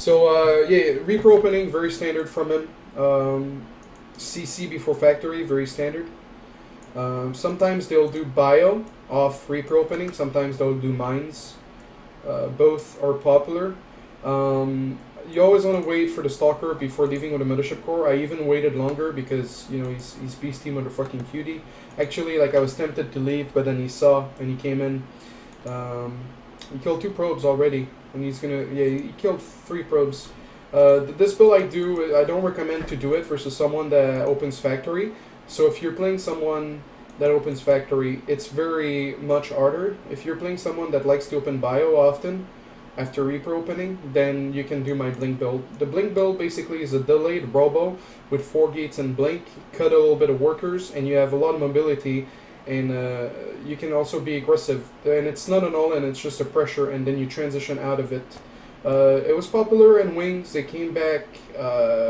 So yeah, Reaper opening very standard from him. CC before factory very standard. Sometimes they'll do bio off Reaper opening. Sometimes they'll do mines. Both are popular. You always want to wait for the stalker before leaving with a mothership core. I even waited longer because he's beastie motherfucking cutie. Actually, like I was tempted to leave, but then he saw and he came in. He killed 2 probes already, and he killed 3 probes. This build I don't recommend to do it versus someone that opens factory. So if you're playing someone that opens factory, it's very much harder. If you're playing someone that likes to open bio often after Reaper opening, then you can do my blink build. The blink build basically is a delayed robo with 4 gates and blink, cut a little bit of workers, and you have a lot of mobility, and you can also be aggressive. And it's not an all-in, it's just a pressure, and then you transition out of it. It was popular in Wings. They came back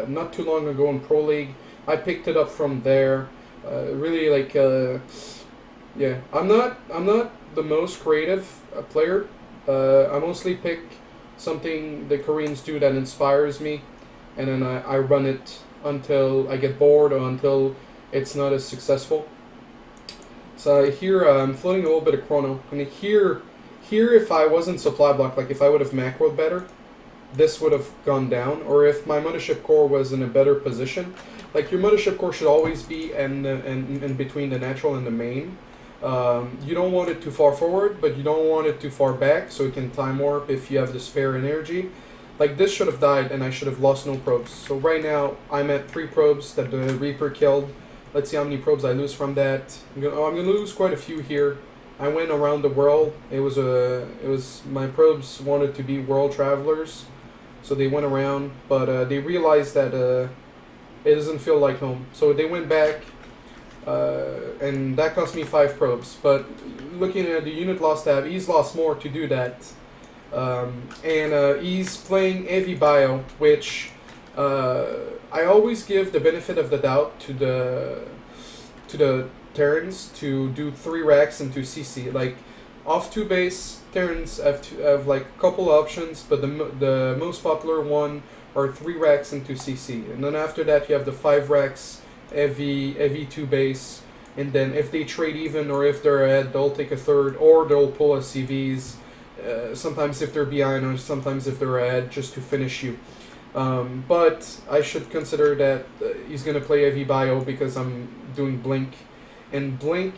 not too long ago in Pro League. I picked it up from there. Really, like, yeah. I'm not the most creative player. I mostly pick something the Koreans do that inspires me, and then I run it until I get bored or until it's not as successful. So here I'm floating a little bit of chrono, and here if I wasn't supply block, like if I would have macroed better, this would have gone down, or if my mothership core was in a better position. Like your mothership core should always be in between the natural and the main. You don't want it too far forward, but you don't want it too far back, so it can time warp if you have the spare energy. Like this should have died, and I should have lost no probes. So right now I'm at 3 probes that the Reaper killed. Let's see how many probes I lose from that. I'm gonna lose quite a few here. I went around the world. It was my probes wanted to be world travelers, so they went around, but they realized that it doesn't feel like home. So they went back, and that cost me 5 probes. But looking at the unit loss tab, he's lost more to do that, and he's playing heavy bio, which I always give the benefit of the doubt to the Terrans to do 3 racks into CC. Like off 2 base, Terrans have like a couple options, but the most popular one are 3 racks into CC, and then after that you have the 5 racks heavy 2 base, and then if they trade even or if they're ahead, they'll take a third, or they'll pull a CVs. Sometimes if they're behind, or sometimes if they're ahead, just to finish you. But I should consider that he's gonna play heavy bio because I'm doing blink, and blink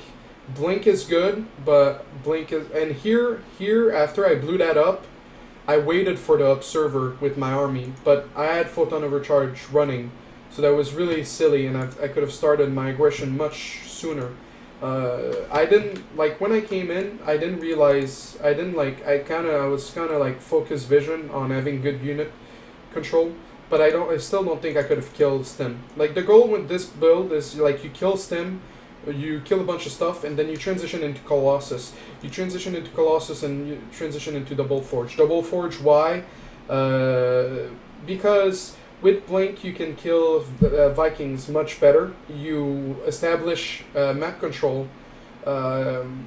is good, but blink is, and here after I blew that up, I waited for the observer with my army, but I had photon overcharge running, so that was really silly, and I could have started my aggression much sooner. I didn't, like, when I came in, I didn't realize, I was kind of like focus vision on having good unit control, but I still don't think I could have killed Stim. Like, the goal with this build is, like, you kill Stim, you kill a bunch of stuff, and then you transition into Colossus. You transition into Colossus and you transition into Double Forge. Double Forge, why? Because with Blink you can kill Vikings much better. You establish map control, and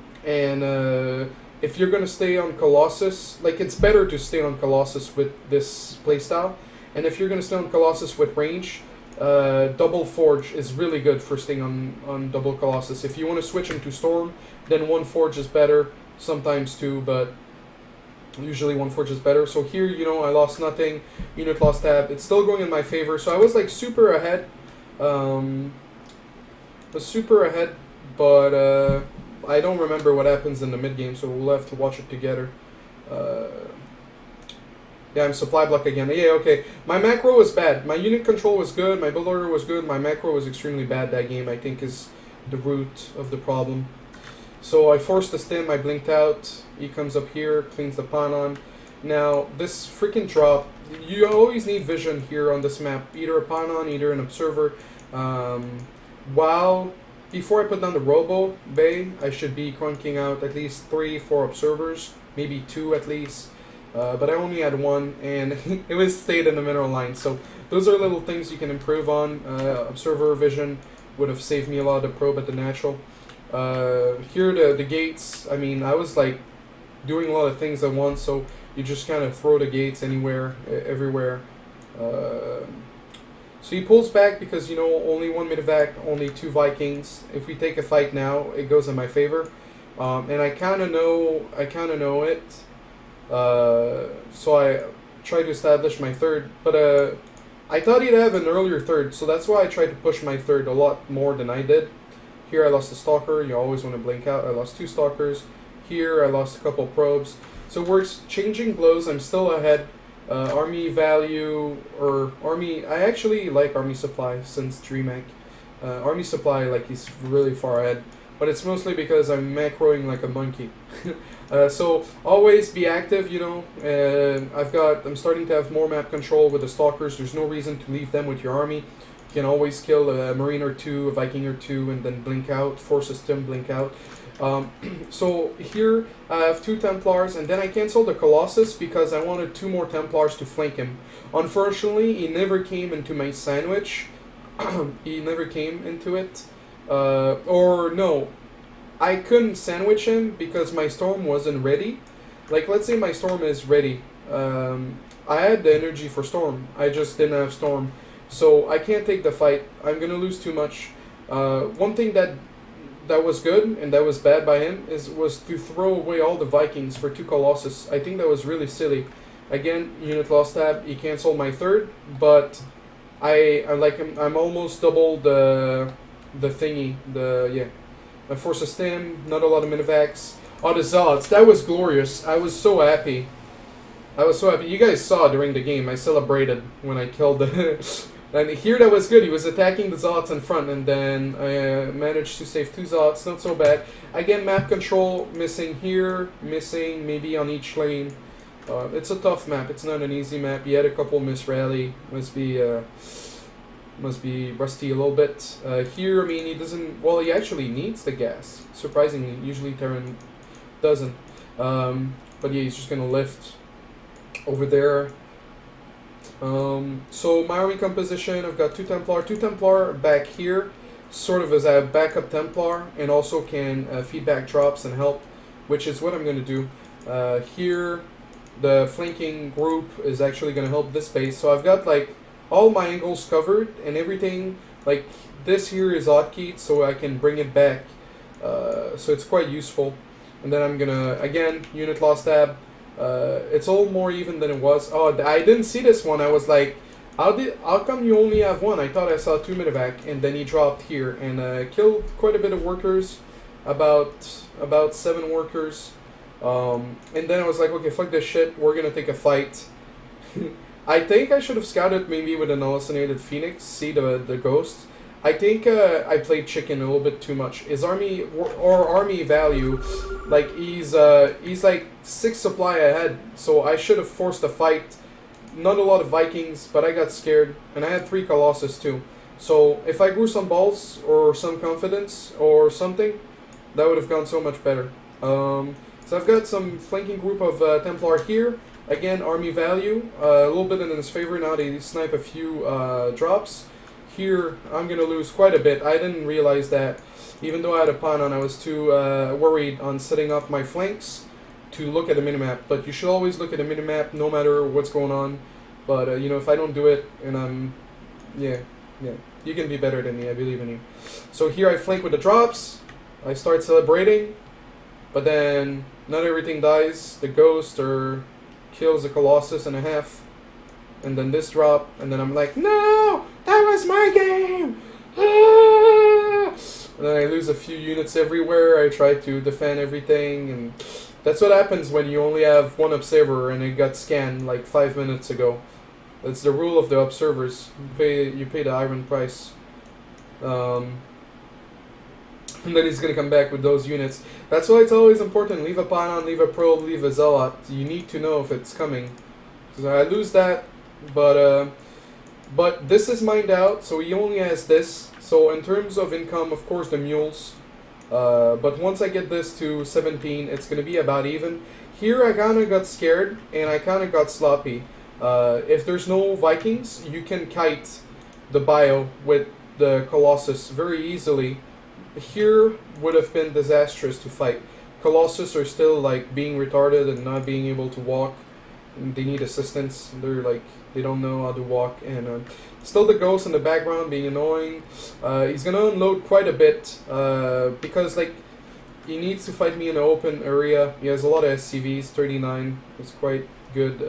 if you're going to stay on Colossus, like, it's better to stay on Colossus with this playstyle, and if you're going to stay on Colossus with range, Double Forge is really good for staying on Double Colossus. If you want to switch into Storm, then 1 Forge is better, sometimes 2, but usually 1 Forge is better. So here, I lost nothing, unit loss tab, it's still going in my favor, so I was like super ahead, but I don't remember what happens in the mid game, so we'll have to watch it together. Yeah, I'm supply block again. Yeah, okay. My macro was bad. My unit control was good. My build order was good. My macro was extremely bad that game, I think, is the root of the problem. So I forced the stim. I blinked out. He comes up here, cleans the pawn on. Now, this freaking drop, you always need vision here on this map. Either a pawn on, either an observer. Before I put down the Robo Bay, I should be cranking out at least 3-4 observers. Maybe 2 at least. But I only had 1, and it was stayed in the mineral line. So those are little things you can improve on. Observer vision would have saved me a lot of probe at the natural. Here the gates, I mean, I was like doing a lot of things at once. So You just kind of throw the gates anywhere, everywhere. So he pulls back because, you know, only one medevac, only 2 Vikings. If we take a fight now, it goes in my favor. And I kind of know it. So I try to establish my third, but I thought he'd have an earlier third, so that's why I tried to push my third a lot more than I did. Here I lost a stalker. You always want to blink out. I lost 2 stalkers. Here I lost a couple probes. So we're exchanging blows. I'm still ahead. Army value or army. I actually like army supply since DreamHack. Army supply, like, he's really far ahead, but it's mostly because I'm macroing like a monkey. So always be active, you know. I'm starting to have more map control with the stalkers. There's no reason to leave them with your army. You can always kill a Marine or 2, a Viking or 2, and then blink out, force them blink out. So here I have 2 Templars, and then I canceled the Colossus because I wanted 2 more Templars to flank him. Unfortunately, he never came into my sandwich. He never came into it. Or no, I couldn't sandwich him because my storm wasn't ready. Like, let's say my storm is ready. I had the energy for storm. I just didn't have storm. So I can't take the fight. I'm gonna lose too much. One thing that was good and that was bad by him was to throw away all the Vikings for 2 Colossus. I think that was really silly. Again, unit loss tab. He canceled my third, but I like him. I'm almost double the thingy. I force a stem. Not a lot of minivacs. Oh, the Zods. That was glorious. I was so happy. You guys saw during the game. I celebrated when I killed the. And here that was good. He was attacking the Zots in front, and then I managed to save 2 Zots. Not so bad. Again, map control missing here, missing maybe on each lane. It's a tough map. It's not an easy map. He had a couple miss rally. Must be rusty a little bit. Here, I mean, he doesn't. Well, he actually needs the gas. Surprisingly, usually Terran doesn't. But yeah, he's just gonna lift over there. So my army composition, I've got 2 Templar back here, sort of as a backup Templar, and also can feedback drops and help, which is what I'm going to do. Here, the flanking group is actually going to help this base, so I've got like all my angles covered and everything. Like this here is hotkeyed, so I can bring it back, so it's quite useful. And then I'm gonna, again, unit loss tab. It's all more even than it was. Oh, I didn't see this one. I was like, how come you only have 1? I thought I saw 2 medevac, and then he dropped here and killed quite a bit of workers, about 7 workers. And then I was like, okay, fuck this shit. We're gonna take a fight. I think I should have scouted maybe with an hallucinated Phoenix, see the ghost. I think I played chicken a little bit too much. His army or army value, like he's like 6 supply ahead, so I should have forced a fight. Not a lot of Vikings, but I got scared, and I had 3 Colossus too. So if I grew some balls or some confidence or something, that would have gone so much better. So I've got some flanking group of Templar here. Again, army value a little bit in his favor. Now they snipe a few drops. Here, I'm going to lose quite a bit. I didn't realize that. Even though I had a pawn on, I was too worried on setting up my flanks to look at the minimap. But you should always look at the minimap no matter what's going on. But, you know, if I don't do it, and I'm... Yeah. You can be better than me, I believe in you. So here I flank with the drops. I start celebrating. But then, not everything dies. The ghost kills the Colossus in a half. And then this drop, and then I'm like, no, that was my game. Ah! And then I lose a few units everywhere. I try to defend everything, and that's what happens when you only have 1 observer and it got scanned like 5 minutes ago. That's the rule of the observers. You pay the iron price. And then he's gonna come back with those units. That's why it's always important. Leave a pawn, leave a probe, leave a zealot. You need to know if it's coming. So I lose that. But this is mined out, so he only has this. So in terms of income, of course, the mules. But once I get this to 17, it's going to be about even. Here I kind of got scared, and I kind of got sloppy. If there's no Vikings, you can kite the bio with the Colossus very easily. Here would have been disastrous to fight. Colossus are still like being retarded and not being able to walk. they need assistance. They're like, they don't know how to walk, and still the ghost in the background being annoying. He's gonna unload quite a bit because like he needs to fight me in an open area. He has a lot of SCVs. 39 is quite good.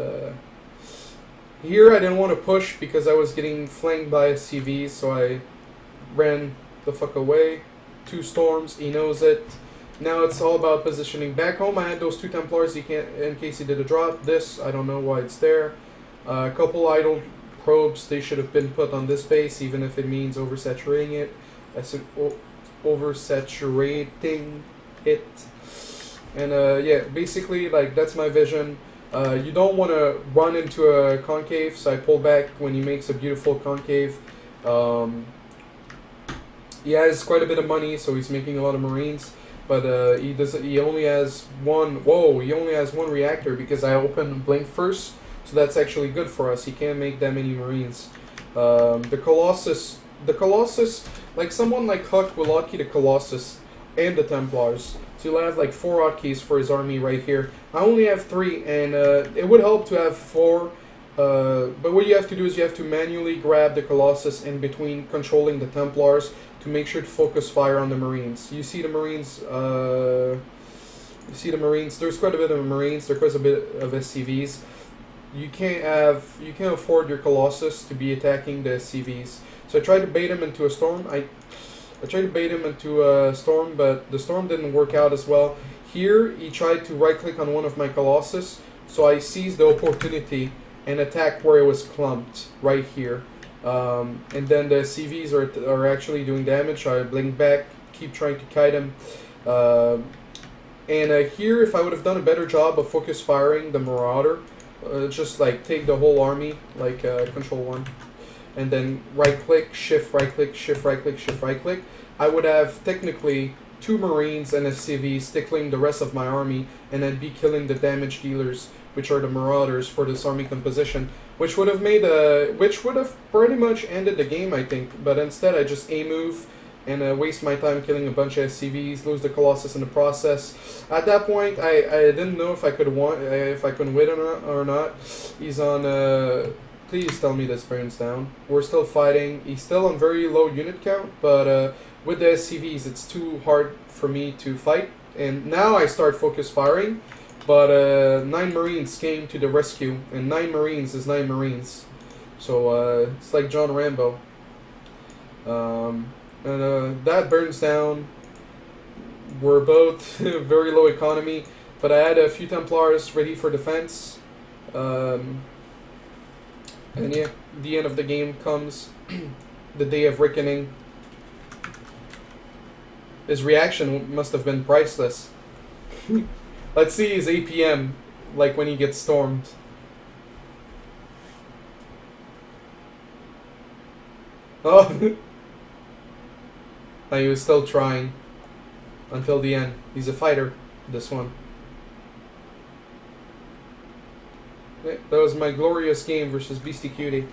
Here I didn't want to push because I was getting flanked by SCVs, so I ran the fuck away. 2 storms, he knows it. Now it's all about positioning. Back home I had those 2 Templars he can't, in case he did a drop. This, I don't know why it's there. A couple idle probes, they should have been put on this base, even if it means oversaturating it. Oversaturating it. And yeah, basically like that's my vision. You don't want to run into a concave, so I pull back when he makes a beautiful concave. He has quite a bit of money, so he's making a lot of Marines, but he only has one. Whoa, he only has 1 reactor because I opened Blink first, so that's actually good for us. He can't make that many Marines. The Colossus, like someone like Huck will hotkey the Colossus and the Templars. So you'll have like 4 hotkeys for his army right here. I only have 3, and it would help to have 4. But what you have to do is you have to manually grab the Colossus in between controlling the Templars to make sure to focus fire on the Marines. You see the Marines. There's quite a bit of Marines. There's quite a bit of SCVs. You can't afford your Colossus to be attacking the SCVs. So I tried to bait him into a storm. I tried to bait him into a storm, but the storm didn't work out as well. Here, he tried to right-click on one of my Colossus, so I seized the opportunity and attacked where it was clumped, right here. And then the CVs are actually doing damage, so I blink back, keep trying to kite him. Here, if I would have done a better job of focus firing the Marauder, just like take the whole army, like Control 1, and then right-click, shift, right-click, shift, right-click, shift, right-click, I would have technically 2 Marines and a CV stickling the rest of my army, and then be killing the damage dealers, which are the Marauders, for this army composition, which would have pretty much ended the game, I think. But instead, I just A-move and waste my time killing a bunch of SCVs, lose the Colossus in the process. At that point, I didn't know if I could win or not. He's on. Please tell me this burns down. We're still fighting. He's still on very low unit count, but with the SCVs, it's too hard for me to fight. And now I start focus firing, but 9 Marines came to the rescue, and 9 Marines is 9 Marines. So it's like John Rambo. That burns down. We're both very low economy, but I had a few Templars ready for defense. And yeah, the end of the game comes. The day of reckoning. His reaction must have been priceless. Let's see his APM, like when he gets stormed. Oh! He was still trying. Until the end. He's a fighter, this one. Yeah, that was my glorious game versus BeastyQT.